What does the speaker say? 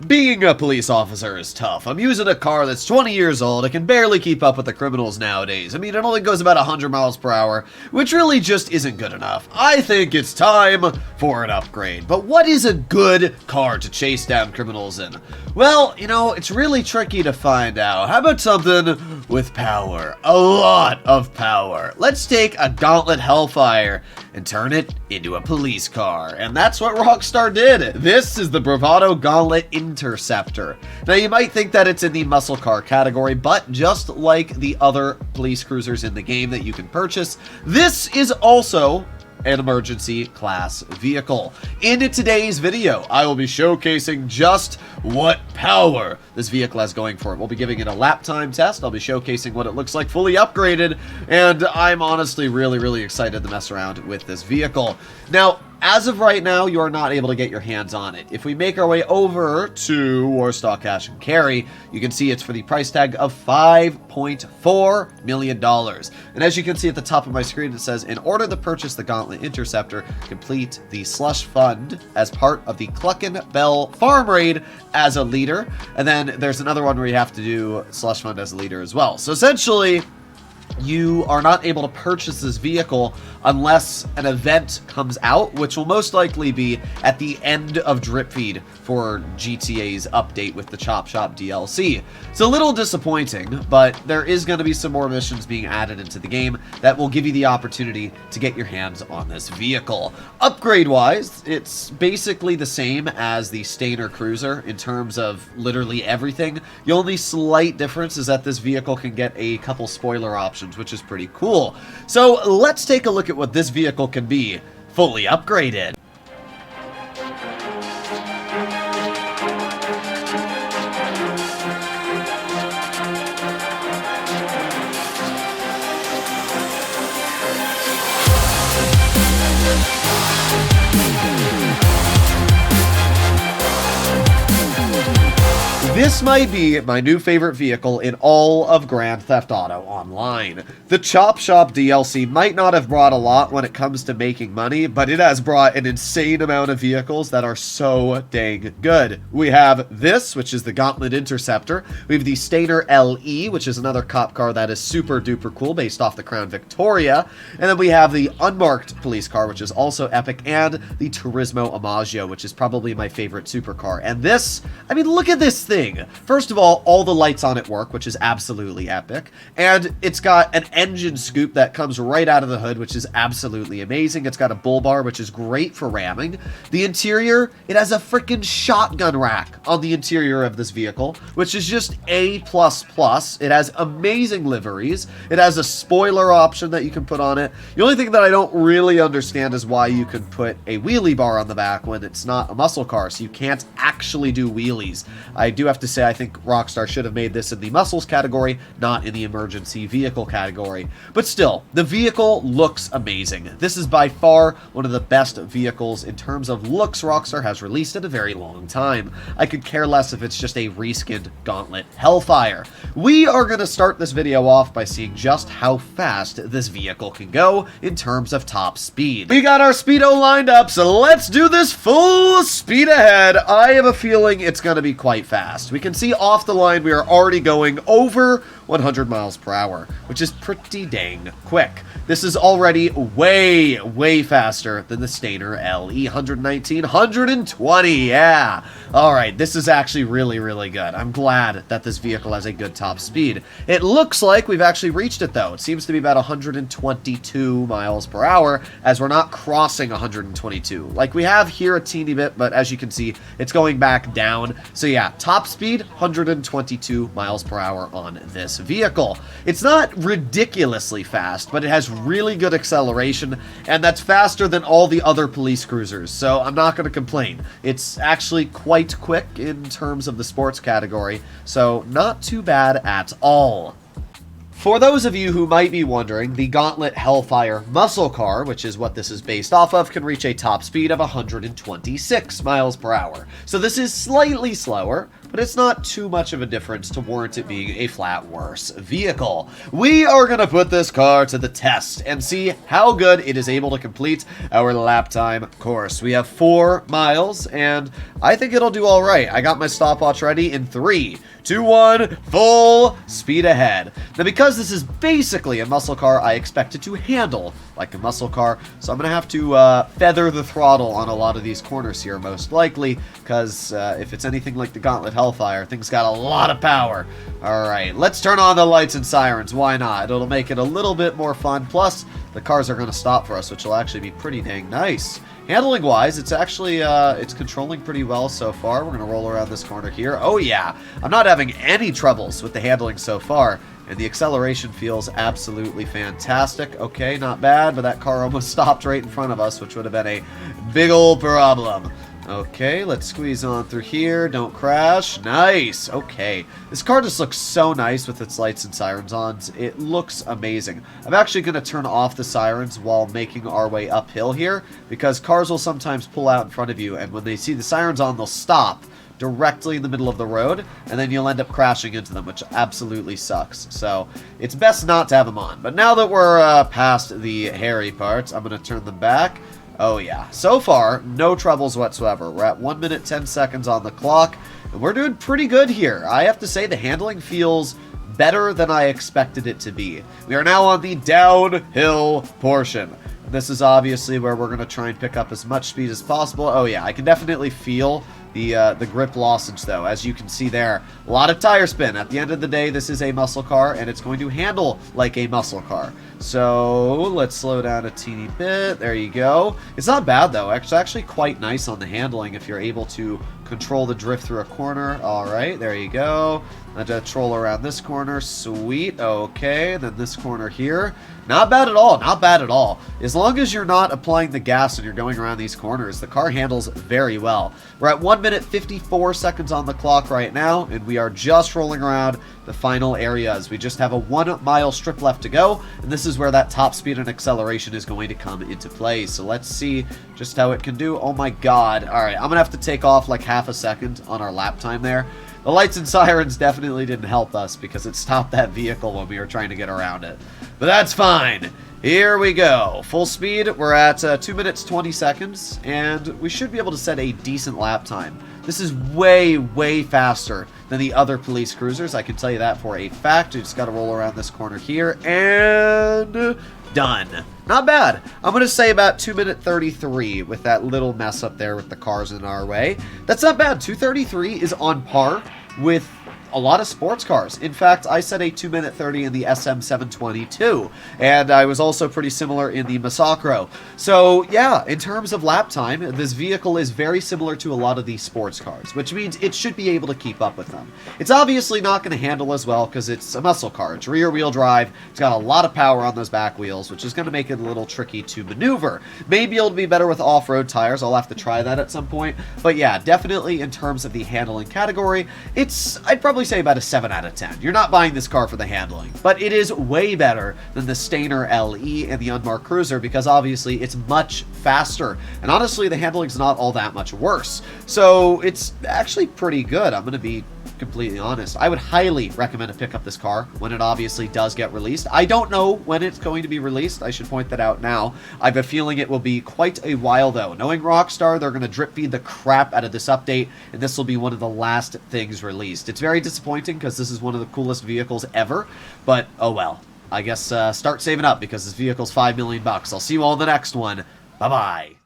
Being a police officer is tough. I'm using a car that's 20 years old. It can barely keep up with the criminals nowadays. I mean, it only goes about 100 miles per hour, which really just isn't good enough. I think it's time for an upgrade. But what is a good car to chase down criminals in? Well, you know, it's really tricky to find out. How about something with power? A lot of power. Let's take a Gauntlet Hellfire and turn it into a police car. And that's what Rockstar did. This is the Bravado Gauntlet Interceptor. Now, you might think that it's in the muscle car category, but just like the other police cruisers in the game that you can purchase, this is also an emergency class vehicle. In today's video, I will be showcasing just what power this vehicle has going for it. We'll be giving it a lap time test. I'll be showcasing what it looks like fully upgraded, and I'm honestly really excited to mess around with this vehicle. Now, as of right now, you are not able to get your hands on it. If we make our way over to Warstock Cash and Carry, you can see it's for the price tag of $5.4 million. And as you can see at the top of my screen, it says, in order to purchase the Gauntlet Interceptor, complete the slush fund as part of the Cluckin' Bell Farm Raid as a leader. And then there's another one where you have to do slush fund as a leader as well. So essentially, you are not able to purchase this vehicle unless an event comes out, which will most likely be at the end of Drip Feed for GTA's update with the Chop Shop DLC. It's a little disappointing, but there is going to be some more missions being added into the game that will give you the opportunity to get your hands on this vehicle. Upgrade-wise, it's basically the same as the Stainer Cruiser in terms of literally everything. The only slight difference is that this vehicle can get a couple spoiler options, which is pretty cool. So let's take a look at what this vehicle can be fully upgraded. This might be my new favorite vehicle in all of Grand Theft Auto Online. The Chop Shop DLC might not have brought a lot when it comes to making money, but it has brought an insane amount of vehicles that are so dang good. We have this, which is the Gauntlet Interceptor. We have the Stainer LE, which is another cop car that is super duper cool based off the Crown Victoria. And then we have the unmarked police car, which is also epic, and the Turismo Amaggio, which is probably my favorite supercar. And this, I mean, look at this thing. First of all the lights on it work, which is absolutely epic. And it's got an engine scoop that comes right out of the hood, which is absolutely amazing. It's got a bull bar, which is great for ramming. The interior, it has a freaking shotgun rack on the interior of this vehicle, which is just A++. It has amazing liveries. It has a spoiler option that you can put on it. The only thing that I don't really understand is why you can put a wheelie bar on the back when it's not a muscle car, so you can't actually do wheelies. I do have to say, I think Rockstar should have made this in the muscles category, not in the emergency vehicle category. But still, the vehicle looks amazing. This is by far one of the best vehicles in terms of looks Rockstar has released in a very long time. I could care less if it's just a reskinned Gauntlet Hellfire. We are going to start this video off by seeing just how fast this vehicle can go in terms of top speed. We got our speedo lined up, so let's do this full speed ahead. I have a feeling it's going to be quite fast. We can see off the line we are already going over 100 miles per hour, which is pretty dang quick. This is already way faster than the Stainer LE. 119, 120, yeah. All right, this is actually really good. I'm glad that this vehicle has a good top speed. It looks like we've actually reached it, though. It seems to be about 122 miles per hour, as we're not crossing 122. Like we have here a teeny bit, but as you can see, it's going back down. So yeah, top speed, 122 miles per hour on this vehicle. It's not ridiculously fast, but it has really good acceleration, and that's faster than all the other police cruisers, so I'm not going to complain. It's actually quite quick in terms of the sports category, so not too bad at all. For those of you who might be wondering, the Gauntlet Hellfire muscle car, which is what this is based off of, can reach a top speed of 126 miles per hour. So this is slightly slower, but but it's not too much of a difference to warrant it being a flat worse vehicle. We are going to put this car to the test and see how good it is able to complete our lap time course. We have 4 miles, and I think it'll do all right. I got my stopwatch ready in 3, 2, 1, full speed ahead. Now, because this is basically a muscle car, I expect it to handle like a muscle car, so I'm going to have to feather the throttle on a lot of these corners here, most likely, because if it's anything like the Gauntlet Hellfire, things got a lot of power. Alright, let's turn on the lights and sirens. Why not? It'll make it a little bit more fun, plus the cars are going to stop for us, which will actually be pretty dang nice. Handling-wise, it's actually, it's controlling pretty well so far. We're going to roll around this corner here. Oh, yeah. I'm not having any troubles with the handling so far, and the acceleration feels absolutely fantastic. Okay, not bad, but that car almost stopped right in front of us, which would have been a big old problem. Okay, let's squeeze on through here. Don't crash. Nice. Okay. This car just looks so nice with its lights and sirens on. It looks amazing. I'm actually going to turn off the sirens while making our way uphill here, because cars will sometimes pull out in front of you, and when they see the sirens on, they'll stop directly in the middle of the road, and then you'll end up crashing into them, which absolutely sucks. So it's best not to have them on. But now that we're past the hairy parts, I'm going to turn them back. Oh yeah, so far, no troubles whatsoever. We're at 1 minute 10 seconds on the clock, and we're doing pretty good here. I have to say, the handling feels better than I expected it to be. We are now on the downhill portion. This is obviously where we're going to try and pick up as much speed as possible. Oh yeah, I can definitely feel the grip lossage, though. As you can see there, a lot of tire spin. At the end of the day, this is a muscle car, and it's going to handle like a muscle car. So let's slow down a teeny bit. There you go. It's not bad, though. It's actually quite nice on the handling if you're able to control the drift through a corner. All right, there you go. And troll around this corner. Sweet. Okay, then this corner here. Not bad at all. Not bad at all. As long as you're not applying the gas and you're going around these corners, the car handles very well. We're at 1 minute 54 seconds on the clock right now, and we are just rolling around the final areas. We just have a 1 mile strip left to go, and this is where that top speed and acceleration is going to come into play. So let's see just how it can do. Oh my god. All right, I'm going to have to take off like half a second on our lap time there. The lights and sirens definitely didn't help us because it stopped that vehicle when we were trying to get around it. But that's fine. Here we go. Full speed. We're at 2 minutes 20 seconds, and we should be able to set a decent lap time. This is way, way faster than the other police cruisers. I can tell you that for a fact. We just got to roll around this corner here, and done. Not bad. I'm going to say about 2 minute 33 with that little mess up there with the cars in our way. That's not bad. 2:33 is on par with a lot of sports cars. In fact, I set a 2 minute 30 in the SM722, and I was also pretty similar in the Massacro. So yeah, in terms of lap time, this vehicle is very similar to a lot of these sports cars, which means it should be able to keep up with them. It's obviously not going to handle as well because it's a muscle car. It's rear wheel drive. It's got a lot of power on those back wheels, which is going to make it a little tricky to maneuver. Maybe it'll be better with off-road tires. I'll have to try that at some point. But yeah, definitely in terms of the handling category, I'd probably say about a 7 out of 10. You're not buying this car for the handling, but it is way better than the Stainer LE and the Unmarked Cruiser because obviously it's much faster, and honestly the handling's not all that much worse. So it's actually pretty good. I'm going to be completely honest. I would highly recommend to pick up this car when it obviously does get released. I don't know when it's going to be released. I should point that out now. I have a feeling it will be quite a while though. Knowing Rockstar, they're going to drip feed the crap out of this update, and this will be one of the last things released. It's very disappointing because this is one of the coolest vehicles ever, but oh well. I guess start saving up because this vehicle's $5 million. I'll see you all in the next one. Bye-bye.